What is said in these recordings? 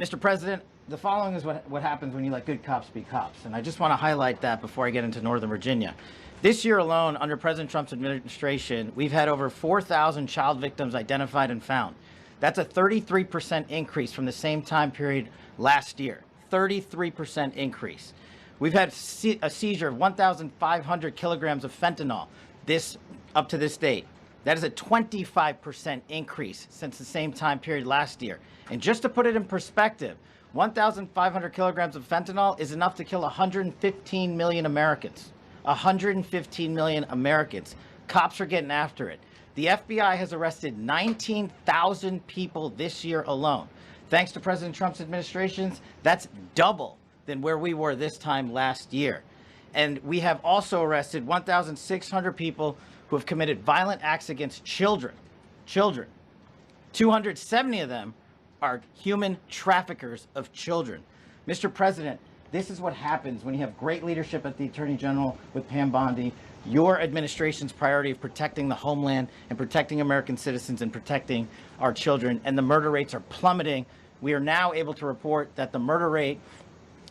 Mr. President, the following is what happens when you let good cops be cops. And I just want to highlight that before I get into Northern Virginia. This year alone, under President Trump's administration, we've had over 4,000 child victims identified and found. That's a 33% increase from the same time period last year. 33% increase. We've had a seizure of 1,500 kilograms of fentanyl up to this date. That is a 25% increase since the same time period last year. And just to put it in perspective, 1,500 kilograms of fentanyl is enough to kill 115 million Americans. 115 million Americans. Cops are getting after it. The FBI has arrested 19,000 people this year alone. Thanks to President Trump's administrations, that's double than where we were this time last year. And we have also arrested 1,600 people who have committed violent acts against children. 270 of them are human traffickers of children. Mr. President, this is what happens when you have great leadership at the Attorney General with Pam Bondi, your administration's priority of protecting the homeland and protecting American citizens and protecting our children, and the murder rates are plummeting. We are now able to report that the murder rate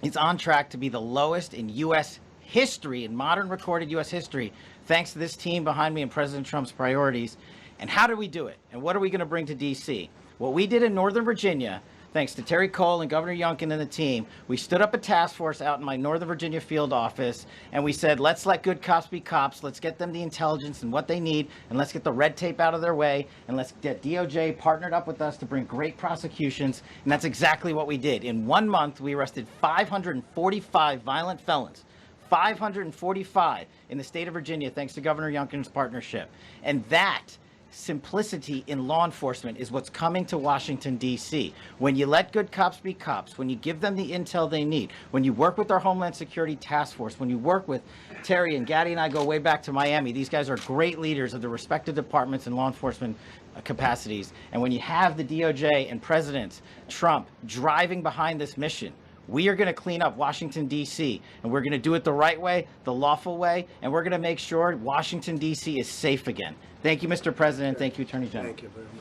is on track to be the lowest in U.S. history, in modern recorded U.S. history, thanks to this team behind me and President Trump's priorities. And how do we do it? And what are we going to bring to D.C.? What we did in Northern Virginia, thanks to Terry Cole and Governor Youngkin and the team, we stood up a task force out in my Northern Virginia field office, and we said, let's let good cops be cops. Let's get them the intelligence and what they need, and let's get the red tape out of their way, and let's get DOJ partnered up with us to bring great prosecutions. And that's exactly what we did. In 1 month, we arrested 545 violent felons. 545 in the state of Virginia, thanks to Governor Youngkin's partnership. And that simplicity in law enforcement is what's coming to Washington, D.C. When you let good cops be cops, when you give them the intel they need, when you work with our Homeland Security Task Force, when you work with Terry and Gaddy and I go way back to Miami. These guys are great leaders of the respective departments and law enforcement capacities. And when you have the DOJ and President Trump driving behind this mission, we are going to clean up Washington, D.C., and we're going to do it the right way, the lawful way, and we're going to make sure Washington, D.C. is safe again. Thank you, Mr. President. Thank you, Attorney General. Thank you very much.